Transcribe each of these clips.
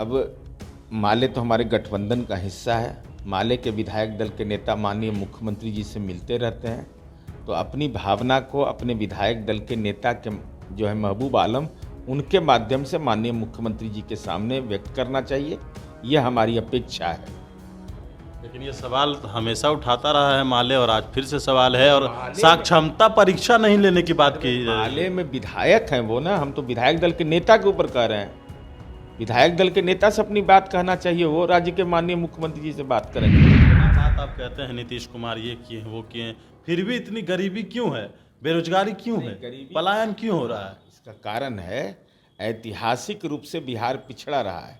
अब माले तो हमारे गठबंधन का हिस्सा है। माले के विधायक दल के नेता माननीय मुख्यमंत्री जी से मिलते रहते हैं, तो अपनी भावना को अपने विधायक दल के नेता के जो है महबूब आलम, उनके माध्यम से माननीय मुख्यमंत्री जी के सामने व्यक्त करना चाहिए। यह हमारी अपेक्षा है। लेकिन ये सवाल हमेशा उठाता रहा है माले, और आज फिर से सवाल है, और साक्षमता परीक्षा नहीं लेने की बात की। माले में विधायक हैं वो ना, हम तो विधायक दल के नेता के ऊपर कह रहे हैं। विधायक दल के नेता से अपनी बात कहना चाहिए, वो राज्य के माननीय मुख्यमंत्री जी से बात करेंगे। बात आप कहते हैं नीतीश कुमार ये किए हैं वो किए हैं, फिर भी इतनी गरीबी क्यों है, बेरोजगारी क्यों है, पलायन क्यों हो रहा है? इसका कारण है ऐतिहासिक रूप से बिहार पिछड़ा रहा है।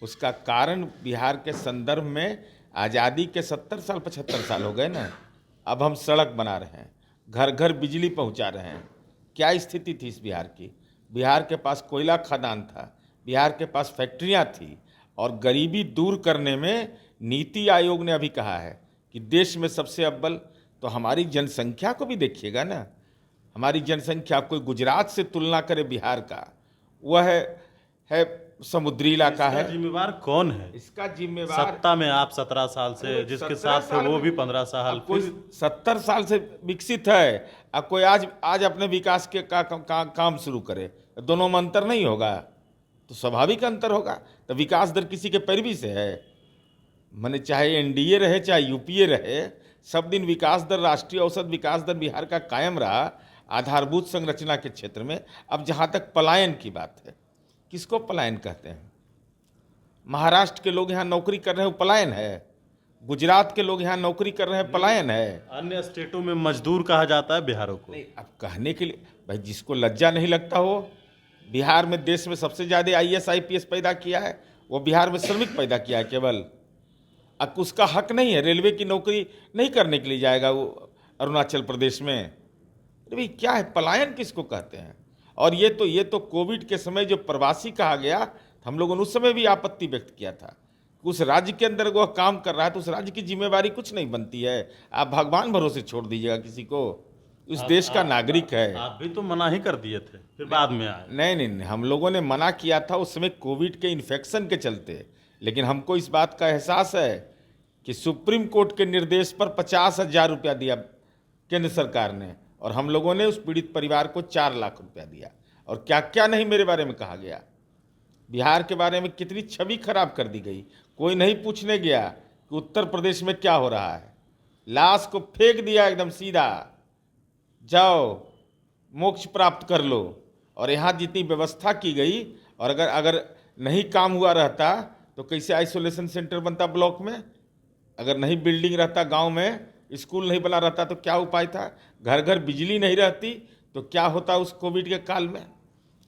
उसका कारण बिहार के संदर्भ में आज़ादी के 70 साल 75 साल हो गए ना, अब हम सड़क बना रहे हैं, घर घर बिजली पहुंचा रहे हैं। क्या स्थिति थी इस बिहार की? बिहार के पास कोयला खदान था, बिहार के पास फैक्ट्रियां थी, और गरीबी दूर करने में नीति आयोग ने अभी कहा है कि देश में सबसे अव्वल। तो हमारी जनसंख्या को भी देखिएगा ना, हमारी जनसंख्या कोई गुजरात से तुलना करे बिहार का, वह है समुद्री इलाका है। जिम्मेवार कौन है इसका जिम्मेवार सत्ता में आप 17 साल से जिसके साथ थे वो भी 15 साल, कोई 70 साल से विकसित है, अब कोई आज अपने विकास के काम शुरू करे, दोनों में अंतर नहीं होगा तो स्वाभाविक अंतर होगा। तो विकास दर किसी के पैरवी से है, माने चाहे एनडीए रहे चाहे यूपीए रहे, सब दिन विकास दर, राष्ट्रीय औसत विकास दर बिहार का कायम रहा आधारभूत संरचना के क्षेत्र में। अब जहाँ तक पलायन की बात है, किसको पलायन कहते हैं? महाराष्ट्र के लोग यहाँ नौकरी कर रहे हैं, वो पलायन है। गुजरात के लोग यहाँ नौकरी कर रहे हैं, पलायन है। अन्य स्टेटों में मजदूर कहा जाता है बिहारों को। नहीं, अब कहने के लिए भाई जिसको लज्जा नहीं लगता हो, बिहार में देश में सबसे ज़्यादा आईएएस आईपीएस पैदा किया है, वो बिहार में श्रमिक पैदा किया है केवल। अब उसका हक नहीं है, रेलवे की नौकरी नहीं करने के लिए जाएगा वो अरुणाचल प्रदेश में। अरे भाई क्या है, पलायन किसको कहते हैं? और ये तो कोविड के समय जो प्रवासी कहा गया, हम लोगों ने उस समय भी आपत्ति व्यक्त किया था। उस राज्य के अंदर वो काम कर रहा है तो उस राज्य की जिम्मेवारी कुछ नहीं बनती है, आप भगवान भरोसे छोड़ दीजिएगा किसी को। उस देश का नागरिक है। आप भी तो मना ही कर दिए थे, फिर बाद में आए। नहीं, हम लोगों ने मना किया था उस समय कोविड के इन्फेक्शन के चलते, लेकिन हमको इस बात का एहसास है कि सुप्रीम कोर्ट के निर्देश पर 50,000 रुपया दिया केंद्र सरकार ने, और हम लोगों ने उस पीड़ित परिवार को 4 लाख रुपया दिया। और क्या क्या नहीं मेरे बारे में कहा गया, बिहार के बारे में कितनी छवि खराब कर दी गई। कोई नहीं पूछने गया कि उत्तर प्रदेश में क्या हो रहा है, लाश को फेंक दिया एकदम सीधा, जाओ मोक्ष प्राप्त कर लो। और यहाँ जितनी व्यवस्था की गई, और अगर नहीं काम हुआ रहता तो कैसे आइसोलेशन सेंटर बनता ब्लॉक में? अगर नहीं बिल्डिंग रहता, गांव में स्कूल नहीं बना रहता तो क्या उपाय था? घर घर बिजली नहीं रहती तो क्या होता उस कोविड के काल में?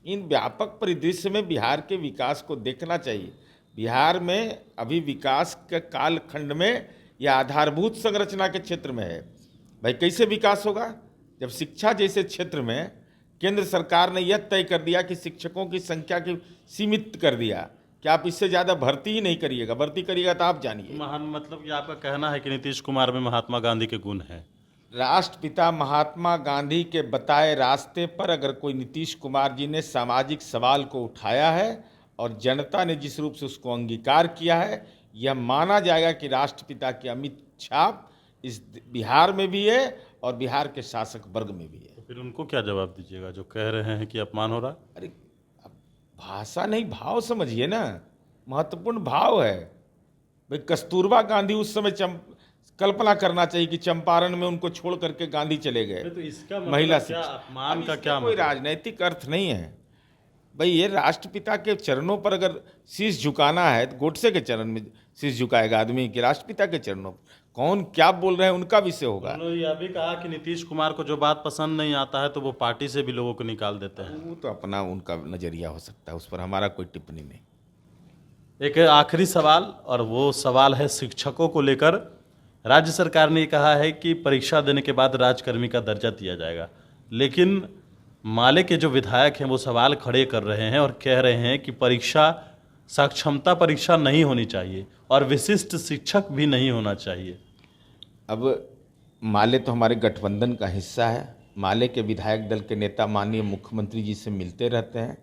इन व्यापक परिदृश्य में बिहार के विकास को देखना चाहिए। बिहार में अभी विकास के कालखंड में या आधारभूत संरचना के क्षेत्र में है। भाई कैसे विकास होगा जब शिक्षा जैसे क्षेत्र में केंद्र सरकार ने यह तय कर दिया कि शिक्षकों की संख्या की सीमित कर दिया कि आप इससे ज़्यादा भर्ती ही नहीं करिएगा, भर्ती करिएगा तो आप जानिए। मतलब कि आपका कहना है कि नीतीश कुमार में महात्मा गांधी के गुण हैं। राष्ट्रपिता महात्मा गांधी के बताए रास्ते पर अगर कोई नीतीश कुमार जी ने सामाजिक सवाल को उठाया है और जनता ने जिस रूप से उसको अंगीकार किया है, यह माना जाएगा कि राष्ट्रपिता की अमिट छाप इस बिहार में भी है और बिहार के शासक वर्ग में भी है। तो फिर उनको क्या जवाब दीजिएगा जो कह रहे हैं कि अपमान हो रहा? अरे अब भाषा नहीं, भाव समझिए ना, महत्वपूर्ण भाव है। भाई कस्तूरबा गांधी उस समय कल्पना करना चाहिए कि चंपारण में उनको छोड़ करके गांधी चले गए। तो इसका मतलब महिला क्या, अपमान का क्या कोई मतलब? राजनैतिक अर्थ नहीं है भाई। ये राष्ट्रपिता के चरणों पर अगर शीश झुकाना है तो गोडसे के चरण में शीश झुकाएगा आदमी कि राष्ट्रपिता के चरणों पर? कौन क्या बोल रहे हैं उनका विषय होगा। उन्होंने यह भी कहा कि नीतीश कुमार को जो बात पसंद नहीं आता है तो वो पार्टी से भी लोगों को निकाल देते हैं। वो तो अपना उनका नजरिया हो सकता है, उस पर हमारा कोई टिप्पणी नहीं। एक आखिरी सवाल, और वो सवाल है शिक्षकों को लेकर। राज्य सरकार ने कहा है कि परीक्षा देने के बाद राजकर्मी का दर्जा दिया जाएगा, लेकिन माले के जो विधायक हैं वो सवाल खड़े कर रहे हैं और कह रहे हैं कि परीक्षा साक्षमता परीक्षा नहीं होनी चाहिए और विशिष्ट शिक्षक भी नहीं होना चाहिए। अब माले तो हमारे गठबंधन का हिस्सा है। माले के विधायक दल के नेता माननीय मुख्यमंत्री जी से मिलते रहते हैं,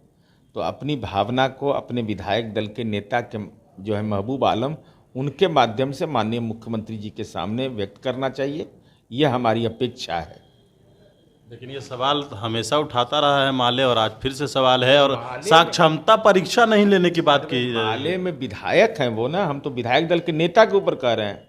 तो अपनी भावना को अपने विधायक दल के नेता के जो है महबूब आलम, उनके माध्यम से माननीय मुख्यमंत्री जी के सामने व्यक्त करना चाहिए। ये हमारी अपेक्षा है। लेकिन ये सवाल हमेशा उठाता रहा है माले, और आज फिर से सवाल है, और साक्षमता परीक्षा नहीं लेने की बात की। माले में विधायक हैं वो ना, हम तो विधायक दल के नेता के ऊपर कह रहे हैं।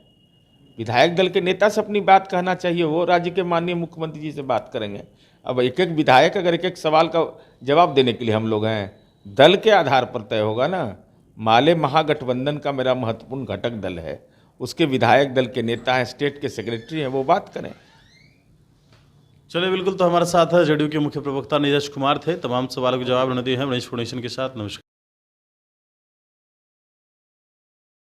विधायक दल के नेता से अपनी बात कहना चाहिए, वो राज्य के माननीय मुख्यमंत्री जी से बात करेंगे। अब एक एक विधायक अगर एक एक सवाल का जवाब देने के लिए हम लोग हैं, दल के आधार पर तय होगा ना। माले महागठबंधन का मेरा महत्वपूर्ण घटक दल है, उसके विधायक दल के नेता हैं, स्टेट के सेक्रेटरी हैं, वो बात करें। चलिए, बिल्कुल। तो हमारे साथ है जेडीयू के मुख्य प्रवक्ता नीरज कुमार थे। तमाम सवालों के जवाब उन्होंने दिए हैं मनीष फाउंडेशन के साथ। नमस्कार।